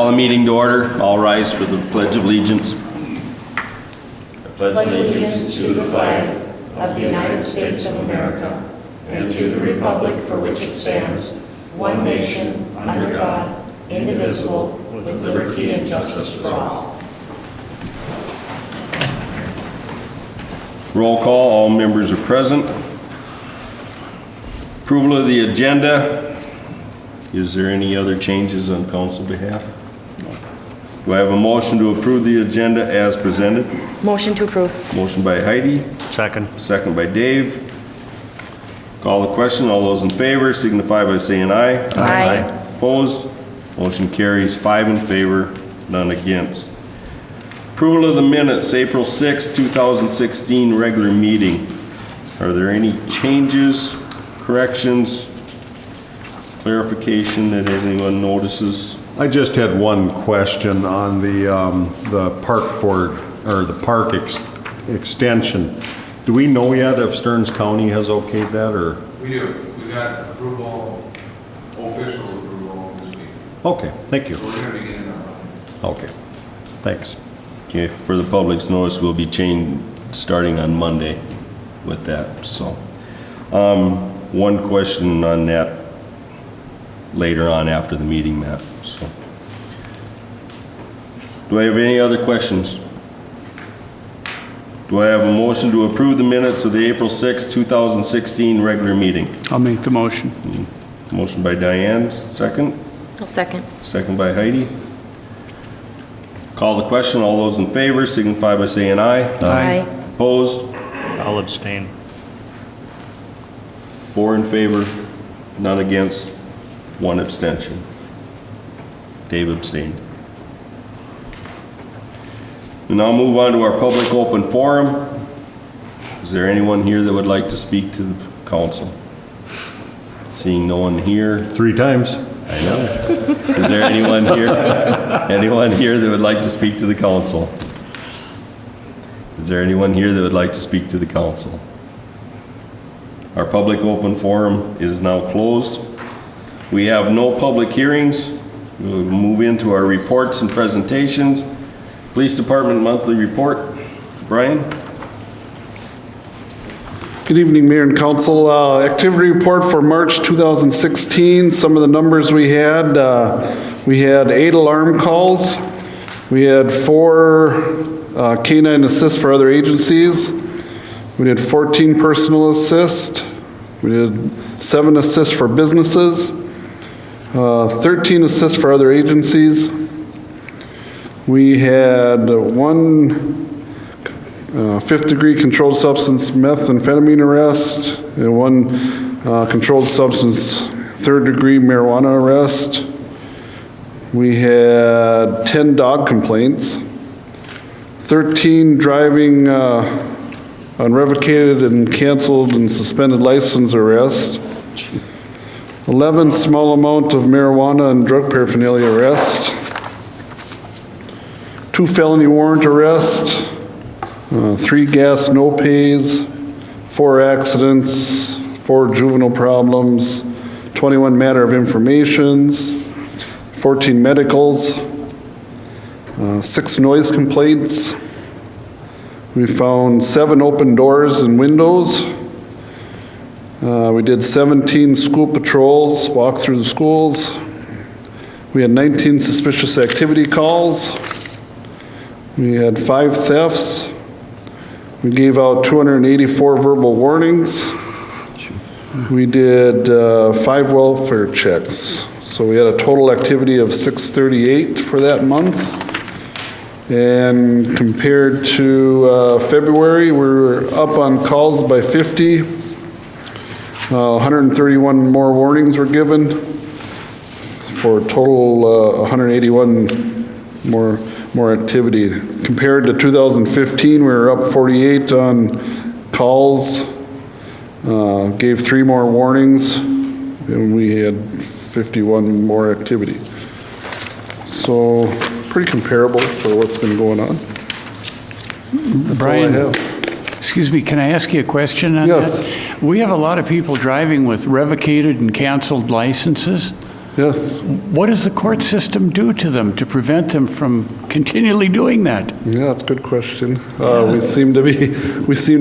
Call the meeting to order. All rise for the Pledge of Allegiance. I pledge allegiance to the flag of the United States of America and to the republic for which it stands, one nation, under God, indivisible, with liberty and justice for all. Roll call. All members are present. Approval of the agenda. Is there any other changes on council behalf? Do I have a motion to approve the agenda as presented? Motion to approve. Motion by Heidi. Second. Second by Dave. Call the question. All those in favor signify by saying aye. Aye. Opposed? Motion carries 5 in favor, none against. Approval of the minutes, April 6, 2016 regular meeting. Are there any changes, corrections, clarification that anyone notices? I just had one question on the park board, or the park extension. Do we know yet if Stearns County has okayed that, or? We do. We got approval, official approval this week. Okay, thank you. So we're going to be getting that. Okay, thanks. Okay, for the public's notice, we'll be starting on Monday with that, so. One question on that later on after the meeting, Matt, so. Do I have any other questions? Do I have a motion to approve the minutes of the April 6, 2016 regular meeting? I'll make the motion. Motion by Diane, second. I'll second. Second by Heidi. Call the question. All those in favor signify by saying aye. Aye. Opposed? I'll abstain. 4 in favor, none against, 1 abstention. Dave abstained. We now move on to our public open forum. Is there anyone here that would like to speak to the council? Seeing no one here. 3 times. I know. Is there anyone here that would like to speak to the council? Is there anyone here that would like to speak to the council? Our public open forum is now closed. We have no public hearings. We'll move into our reports and presentations. Police Department monthly report. Brian? Good evening, Mayor and Council. Activity report for March 2016. Some of the numbers we had 8 alarm calls. We had 4 canine assists for other agencies. We did 14 personal assists. We did 7 assists for businesses. 13 assists for other agencies. We had 1 5th-degree controlled substance methamphetamine arrest and 1 controlled substance 3rd-degree marijuana arrest. We had 10 dog complaints, 13 driving unrevocated and canceled and suspended license arrest, 11 small amount of marijuana and drug paraphernalia arrest, 2 felony warrant arrests, 3 gas no pays, 4 accidents, 4 juvenile problems, 21 matter of informations, 14 medicals, 6 noise complaints. We found 7 open doors and windows. We did 17 school patrols, walked through the schools. We had 19 suspicious activity calls. We had 5 thefts. We gave out 284 verbal warnings. We did 5 welfare checks. So we had a total activity of 638 for that month. And compared to February, we're up on calls by 50. 131 more warnings were given for a total 181 more activity. Compared to 2015, we were up 48 on calls, gave 3 more warnings, and we had 51 more activity. So pretty comparable for what's been going on. That's Brian, all I have. excuse me, can I ask you a question on Yes. that? We have a lot of people driving with revocated and canceled licenses. Yes. What does the court system do to them to prevent them from continually doing that? Yeah, that's a good question. We seem to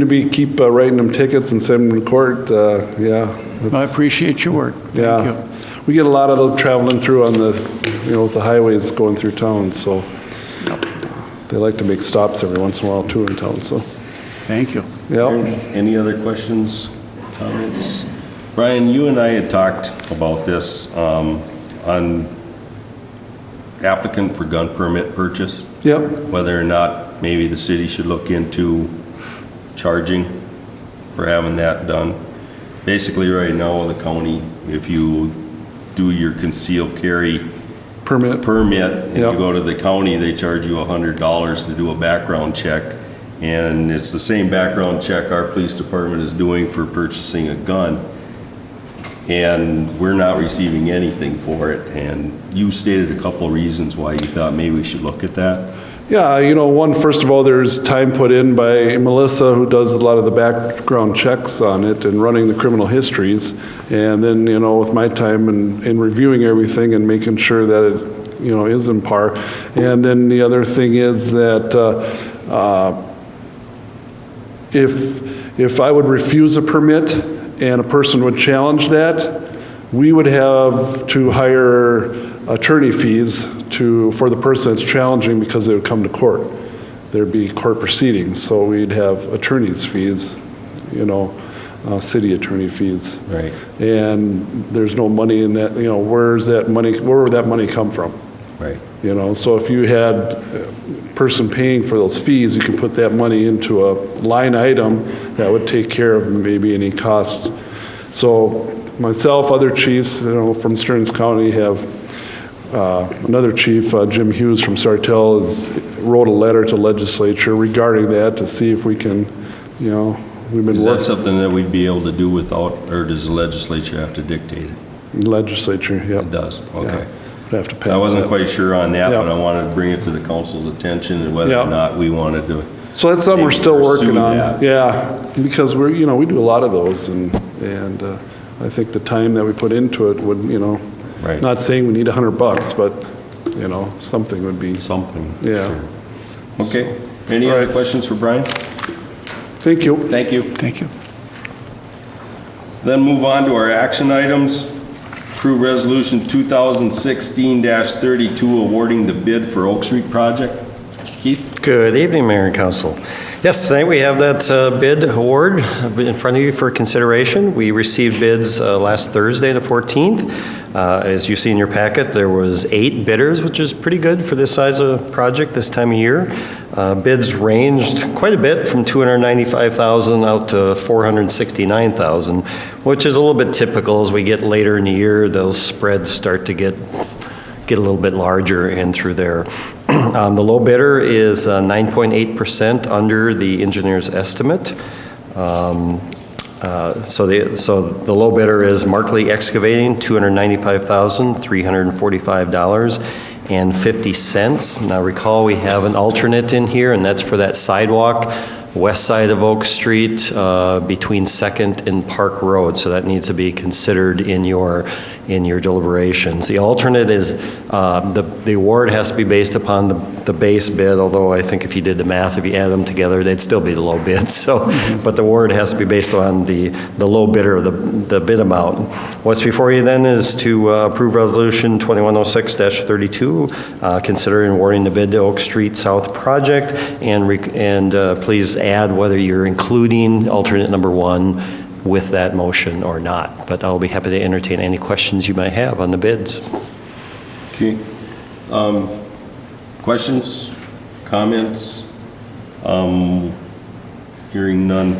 be keep writing them tickets and sending them to court. Yeah. I it's- appreciate your work. Thank Yeah. you. We get a lot of them traveling through on with the highways going through town, so they like to make stops every once in a while too in town, so, Thank you. yeah. Any other questions, comments? Brian, you and I had talked about this on applicant for gun permit purchase, Yep, whether or not maybe the city should look into charging for having that done. Basically, right now, the county, if you do your concealed carry permit. permit, and you Yep. go to the county, they charge you $100 to do a background check. And it's the same background check our police department is doing for purchasing a gun. And we're not receiving anything for it. And you stated a couple of reasons why you thought maybe we should look at that. Yeah, one, first of all, there's time put in by Melissa, who does a lot of the background checks on it and running the criminal histories. And then, with my time in reviewing everything and making sure that it, is in par. And then the other thing is that if I would refuse a permit and a person would challenge that, we would have to hire attorney fees for the person that's challenging because they would come to court. There'd be court proceedings, so we'd have attorney's fees, city attorney fees. Right. And there's no money in that, where would that money come from? Right. So if you had a person paying for those fees, you can put that money into a line item that would take care of maybe any costs. So myself, other chiefs, from Stearns County have, another chief, Jim Hughes from Sartell, wrote a letter to legislature regarding that to see if we can, we've been Is that working, something that we'd be able to do without, or does the legislature have to dictate it? legislature, yep. It does, okay. We'd have to pass I wasn't that. quite sure on that, Yeah. but I wanted to bring it to the council's attention and whether Yeah. or not we wanted to. So that's something we're maybe still pursue working on. that. Yeah, because we do a lot of those and I think the time that we put into it would, Right. not saying we need $100, but, something would be, Something. yeah. Okay. Any other questions for Brian? Thank you. Thank you. Thank you. Then move on to our action items. Approve Resolution 2016-32 awarding the bid for Oak Street project. Keith? Good evening, Mayor and Council. Yes, tonight we have that bid award in front of you for consideration. We received bids last Thursday, the 14th. As you see in your packet, there was 8 bidders, which is pretty good for this size of project this time of year. Bids ranged quite a bit from $295,000 out to $469,000, which is a little bit typical. As we get later in the year, those spreads start to get a little bit larger in through there. The low bidder is 9.8% under the engineer's estimate. So the low bidder is Markley Excavating, $295,345.50. Now recall, we have an alternate in here, and that's for that sidewalk west side of Oak Street between Second and Park Road. So that needs to be considered in your deliberations. The alternate is, the award has to be based upon the base bid, although I think if you did the math, if you add them together, they'd still be the low bid. So, but the award has to be based on the low bidder, the bid amount. What's before you then is to approve Resolution 2106-32, considering awarding the bid to Oak Street South project, and please add whether you're including alternate number 1 with that motion or not. But I'll be happy to entertain any questions you might have on the bids. Okay. Questions, comments? Hearing none.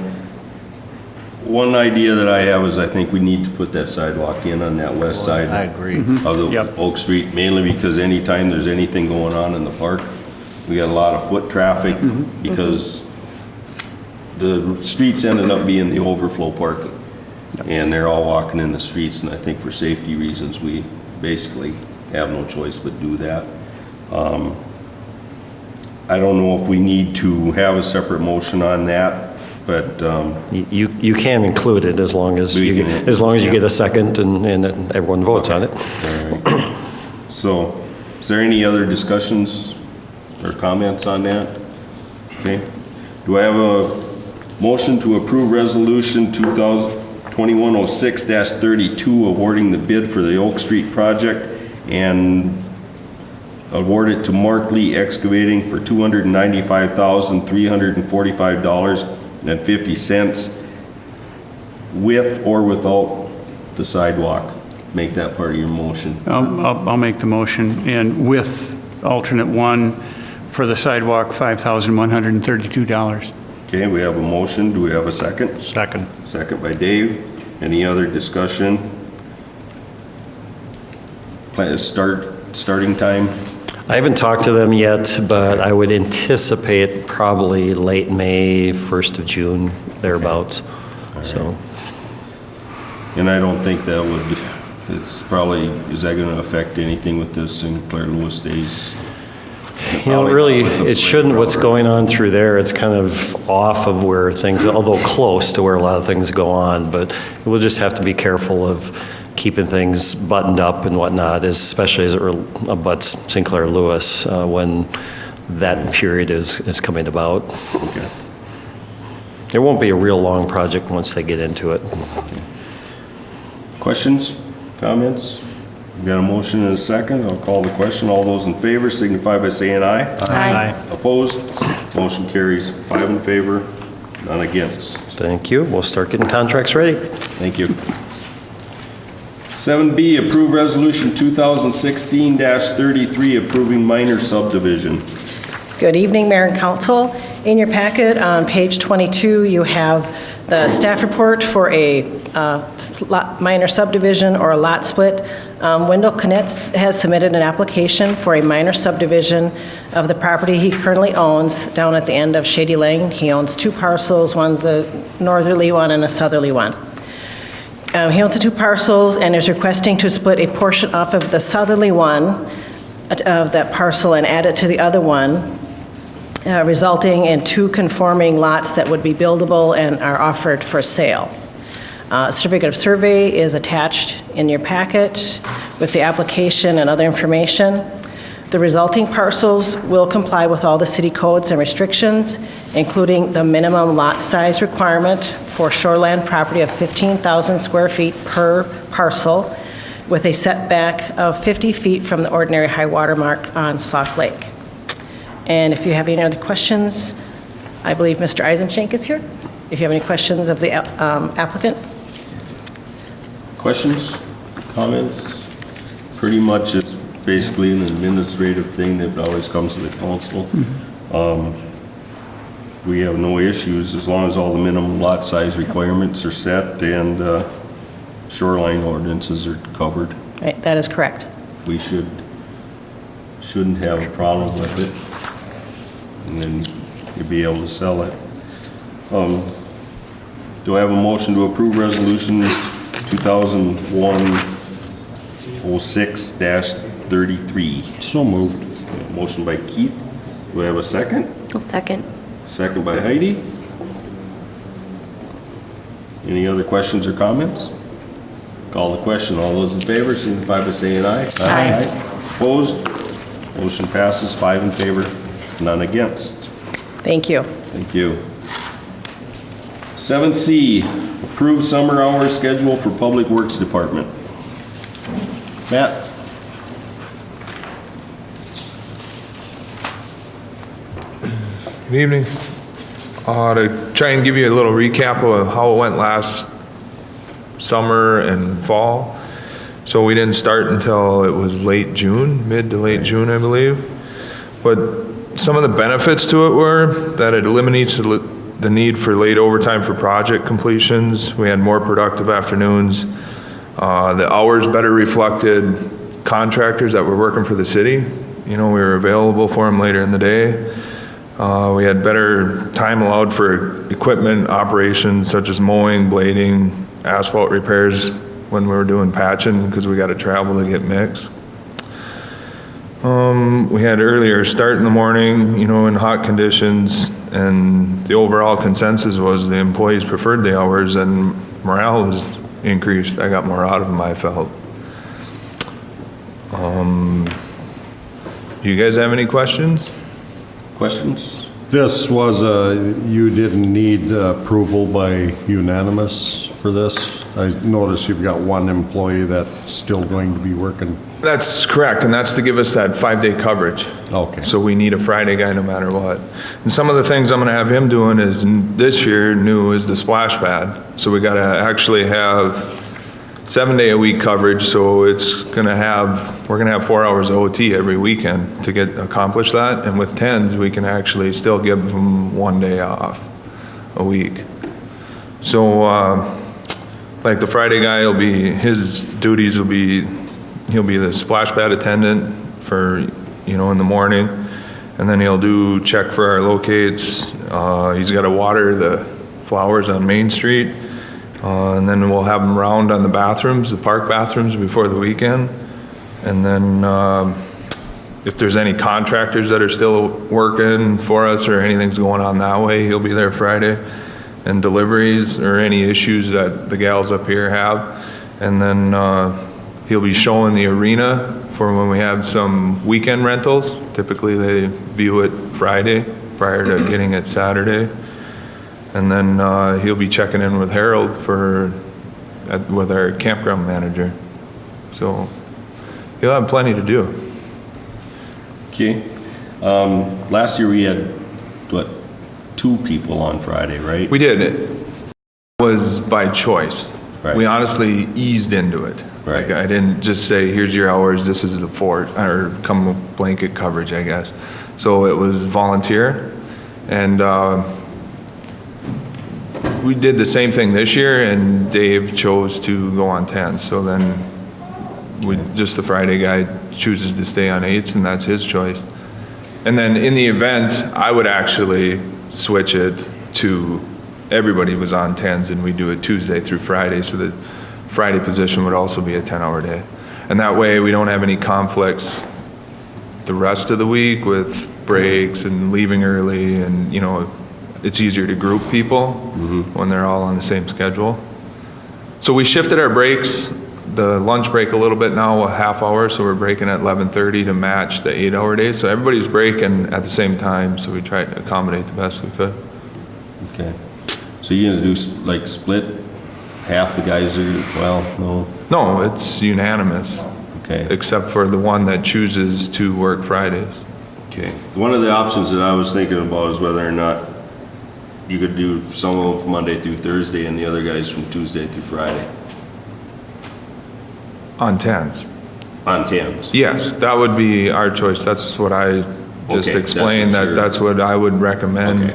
One idea that I have is I think we need to put that sidewalk in on that west side. I agree. Of the Yep. Oak Street, mainly because anytime there's anything going on in the park, we got a lot of foot traffic because the streets ended up being the overflow parking. And they're all walking in the streets, and I think for safety reasons, we basically have no choice but do that. I don't know if we need to have a separate motion on that But, You can include it as long as We you can- get a second and everyone votes on it. So, is there any other discussions or comments on that? Okay. Do I have a motion to approve Resolution 2021-06-32 awarding the bid for the Oak Street project and award it to Mark Lee Excavating for $295,345.50 with or without the sidewalk? Make that part of your motion. I'll make the motion, and with alternate one for the sidewalk, $5,132. Okay, we have a motion. Do we have a second? Second. Second by Dave. Any other discussion? Starting time? I haven't talked to them yet, but I would anticipate probably late May, 1st of June, thereabouts. So, And I don't think that would, it's probably, is that going to affect anything with this Sinclair Lewis days? really, it shouldn't, what's going on through there, it's kind of off of where things, although close to where a lot of things go on, but we'll just have to be careful of keeping things buttoned up and whatnot, especially as it abuts Sinclair Lewis when that period is coming about. Okay. There won't be a real long project once they get into it. Questions, comments? We got a motion and a second. I'll call the question. All those in favor signify by saying aye. Aye. Opposed? Motion carries 5 in favor, none against. Thank you. We'll start getting contracts ready. Thank you. 7B, approve resolution 2016-33 approving minor subdivision. Good evening, Mayor and Council. In your packet, on page 22, you have the staff report for a minor subdivision or a lot split. Wendell Knitz has submitted an application for a minor subdivision of the property he currently owns down at the end of Shady Lane. He owns 2 parcels, one's a northerly one and a southerly one. He owns the 2 parcels and is requesting to split a portion off of the southerly one of that parcel and add it to the other one, resulting in 2 conforming lots that would be buildable and are offered for sale. Certificate of survey is attached in your packet with the application and other information. The resulting parcels will comply with all the city codes and restrictions, including the minimum lot size requirement for shoreland property of 15,000 square feet per parcel, with a setback of 50 feet from the ordinary high water mark on Sauk Lake. And if you have any other questions, I believe Mr. Eisenschenk is here. If you have any questions of the applicant. Questions, comments? Pretty much it's basically an administrative thing that always comes to the council. We have no issues as long as all the minimum lot size requirements are set and shoreline ordinances are covered. Right, that is correct. We shouldn't have a problem with it. And then you'll be able to sell it. Do I have a motion to approve resolution 2001-06-33? so moved. Motion by Keith. Do I have a second? I'll second. Second by Heidi. Any other questions or comments? Call the question. All those in favor signify by saying aye. Aye. Opposed? Motion passes 5 in favor, none against. Thank you. Thank you. 7C, approve summer hours schedule for Public Works Department. Matt? Good evening. To try and give you a little recap of how it went last summer and fall. So we didn't start until it was late June, mid to late June, I believe. But some of the benefits to it were that it eliminates the need for late overtime for project completions. We had more productive afternoons. The hours better reflected contractors that were working for the city. You know, we were available for them later in the day. We had better time allowed for equipment operations such as mowing, blading, asphalt repairs when we were doing patching because we got to travel to get mix. We had earlier start in the morning, in hot conditions, and the overall consensus was the employees preferred the hours and morale was increased. I got more out of them, I felt. Do you guys have any questions? Questions? This was you didn't need approval by unanimous for this? I notice you've got one employee that's still going to be working. That's correct, and that's to give us that 5-day coverage. Okay. So we need a Friday guy no matter what. And some of the things I'm gonna have him doing is, this year, new is the splash pad. So we gotta actually have 7-day-a-week coverage, so we're gonna have 4 hours of OT every weekend to accomplish that. And with 10s, we can actually still give them 1 day off a week. So, like the Friday guy his duties will be, he'll be the splash pad attendant for, in the morning. And then he'll check for our locates. He's got to water the flowers on Main Street. And then we'll have him round on the bathrooms, the park bathrooms before the weekend. And then if there's any contractors that are still working for us or anything's going on that way, he'll be there Friday. And deliveries or any issues that the gals up here have. And then he'll be showing the arena for when we have some weekend rentals. Typically they view it Friday prior to getting it Saturday. And then he'll be checking in with Harold with our campground manager. So he'll have plenty to do. Okay. Last year we had, 2 people on Friday, right? We did. It was by choice. Right. We honestly eased into it. Right. Like, I didn't just say, here's your hours, this is the or come blanket coverage, I guess. So it was volunteer. And we did the same thing this year, and Dave chose to go on 10. So then just the Friday guy chooses to stay on 8s, and that's his choice. And then in the event, I would actually switch it to everybody was on 10s, and we do it Tuesday through Friday, so the Friday position would also be a 10-hour day. And that way we don't have any conflicts the rest of the week with breaks and leaving early, and it's easier to group people when they're all on the same schedule. So we shifted our breaks, the lunch break a little bit now, a half hour, so we're breaking at 11:30 to match the 8-hour day. So everybody's breaking at the same time, so we tried to accommodate the best we could. Okay. So you're gonna do like split? Half the guys are, no? No, it's unanimous, Okay. except for the one that chooses to work Fridays. Okay. One of the options that I was thinking about is whether or not you could do some of Monday through Thursday and the other guys from Tuesday through Friday On 10s. on 10s. Yes, that would be our choice. That's what I just Okay, explained, that's what I would recommend Okay.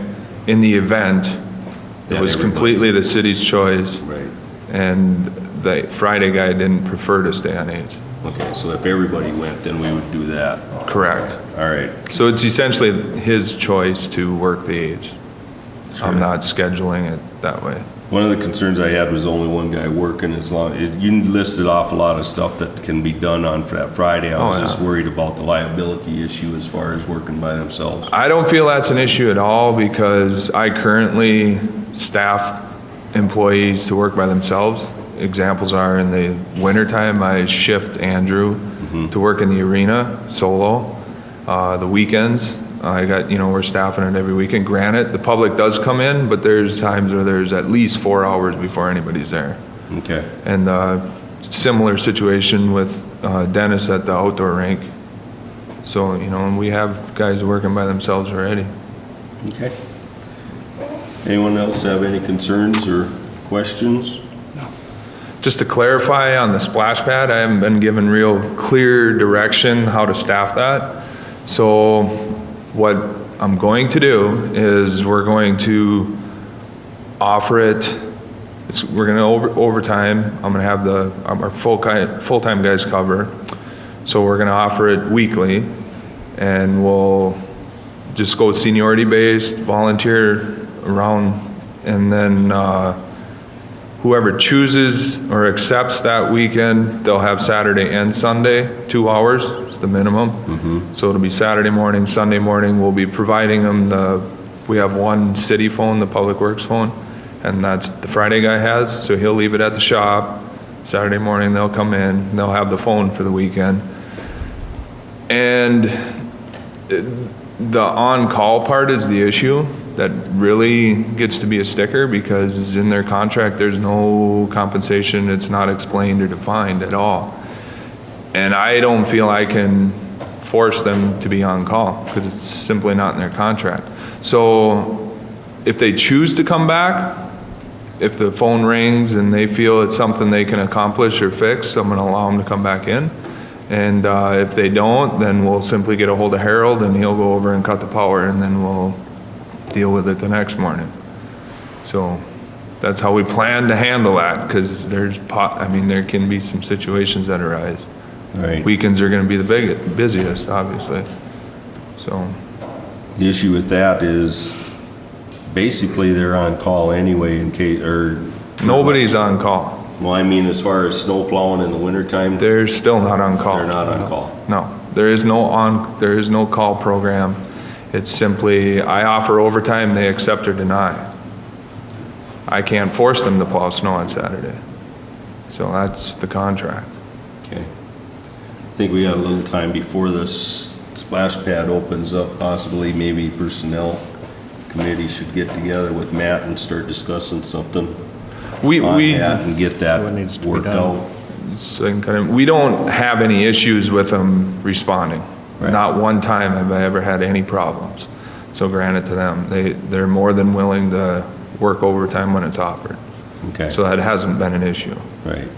in the event. It That was everybody- completely the city's choice, Right. and the Friday guy didn't prefer to stay on 8s. Okay, so if everybody went, then we would do that. Correct. All right. So it's essentially his choice to work the 8s. I'm not scheduling it that way. One of the concerns I had was only one guy working you listed off a lot of stuff that can be done on that Friday. I was Oh, just yeah. worried about the liability issue as far as working by themselves. I don't feel that's an issue at all because I currently staff employees to work by themselves. Examples are in the wintertime, I shift Andrew to work in the arena solo. The weekends, we're staffing it every weekend. Granted, the public does come in, but there's times where there's at least 4 hours before anybody's there. Okay. And similar situation with Dennis at the outdoor rink. So, we have guys working by themselves already. Okay. Anyone else have any concerns or questions? Just to clarify on the splash pad, I haven't been given real clear direction how to staff that. So what I'm going to do is we're going to offer it, we're going to overtime, I'm going to have our full-time guys cover. So we're going to offer it weekly, and we'll just go seniority based, volunteer around, and then Whoever chooses or accepts that weekend, they'll have Saturday and Sunday, 2 hours is the minimum. So it'll be Saturday morning, Sunday morning. We'll be providing them we have one city phone, the Public Works phone, and that's the Friday guy has, so he'll leave it at the shop. Saturday morning, they'll come in, and they'll have the phone for the weekend. And the on-call part is the issue that really gets to be a sticker, because in their contract, there's no compensation. It's not explained or defined at all. And I don't feel I can force them to be on call because it's simply not in their contract. So if they choose to come back, if the phone rings and they feel it's something they can accomplish or fix, I'm gonna allow them to come back in. And if they don't, then we'll simply get a hold of Harold and he'll go over and cut the power, and then we'll deal with it the next morning. So that's how we plan to handle that, because there can be some situations that arise. Right. Weekends are gonna be the busiest, obviously, so. The issue with that is basically they're on call anyway in case, or. Nobody's on call. Well, I mean, as far as snow plowing in the wintertime, They're still not on call. they're not on call. No, there is no call program. It's simply, I offer overtime, they accept or deny. I can't force them to plow snow on Saturday. So that's the contract. Okay. I think we got a little time before this splash pad opens up, possibly maybe personnel committee should get together with Matt and start discussing something We on that and get that What needs to be worked done. out. So we don't have any issues with them responding. Right. Not one time have I ever had any problems. So granted to them, they're more than willing to work overtime when it's offered. Okay, So that hasn't been an issue. right.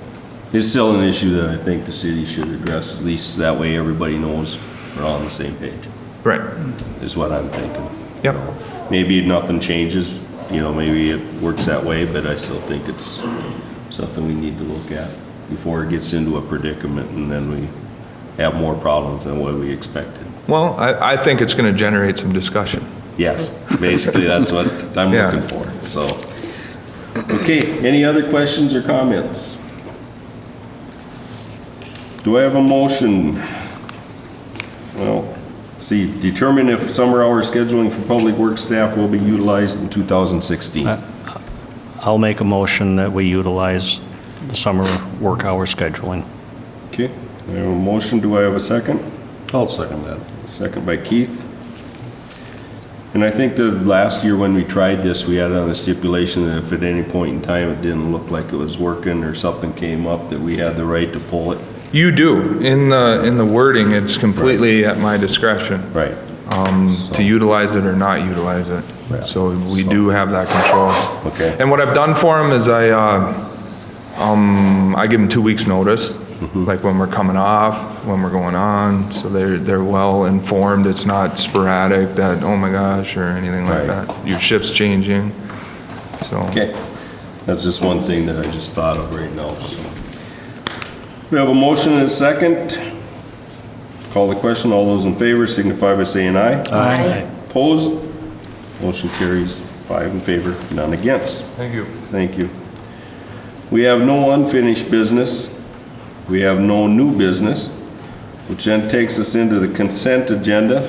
It's still an issue that I think the city should address, at least that way everybody knows we're all on the same page, Right. is what I'm thinking. Yep. Maybe nothing changes, maybe it works that way, but I still think it's something we need to look at before it gets into a predicament and then we have more problems than what we expected. Well, I think it's going to generate some discussion. Yes, basically that's what I'm Yeah. looking for, so. Okay, any other questions or comments? Do I have a motion? Well, let's see, determine if summer hour scheduling for public works staff will be utilized in 2016. I'll make a motion that we utilize the summer work hour scheduling. Okay, I have a motion, do I have a second? I'll second that. Second by Keith. And I think the last year when we tried this, we had on the stipulation that if at any point in time it didn't look like it was working or something came up, that we had the right to pull it. You do. In the wording, it's completely at my discretion. Right. To utilize it or not utilize it. Yeah. So we do have that control. Okay. And what I've done for them is I give them 2 weeks' notice, like when we're coming off, when we're going on, so they're well informed. It's not sporadic that, oh my gosh, or anything like Right. that. Your shift's changing, so. Okay, that's just one thing that I just thought of right now, so. We have a motion and a second. Call the question, all those in favor signify by saying aye. Aye. Opposed? Motion carries 5 in favor, none against. Thank you. Thank you. We have no unfinished business. We have no new business, which then takes us into the consent agenda.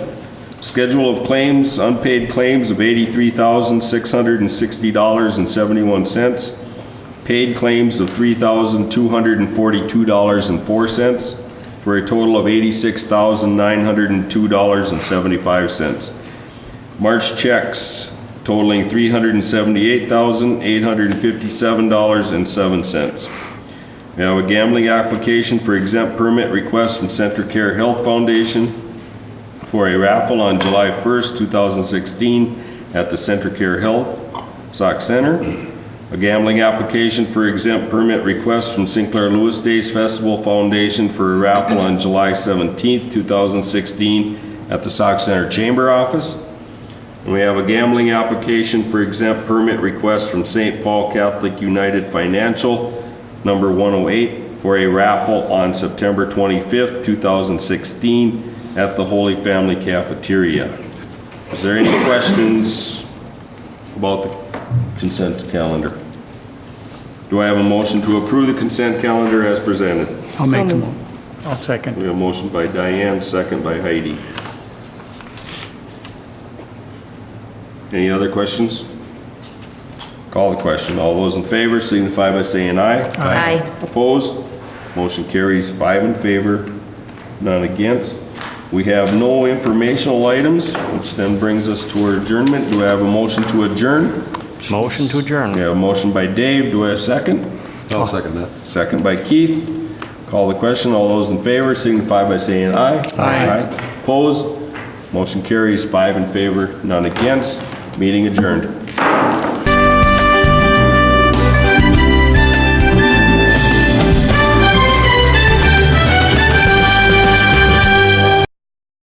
Schedule of claims, unpaid claims of $83,660.71. Paid claims of $3,242.04 for a total of $86,902.75. March checks totaling $378,857.07. We have a gambling application for exempt permit request from Center Care Health Foundation for a raffle on July 1st, 2016 at the Center Care Health Sauk Center. A gambling application for exempt permit request from Sinclair Lewis Days Festival Foundation for a raffle on July 17th, 2016 at the Sauk Center Chamber Office. And we have a gambling application for exempt permit request from St. Paul Catholic United Financial, number 108, for a raffle on September 25th, 2016 at the Holy Family Cafeteria. Is there any questions about the consent calendar? Do Do I have a motion to approve the consent calendar as presented? I'll make the I'll second. We have a motion by Diane, second by Heidi. Any other questions? Call the question. All those in favor signify by saying aye. Aye. Opposed? Motion carries 5 in favor, none against. We have no informational items, which then brings us to our adjournment. Do I have a motion to adjourn? Motion to adjourn. We have a motion by Dave. Do I have a second? I'll second that. Second by Keith. Call the question. All those in favor signify by saying aye. Aye. Opposed? Motion carries 5 in favor, none against. Meeting adjourned.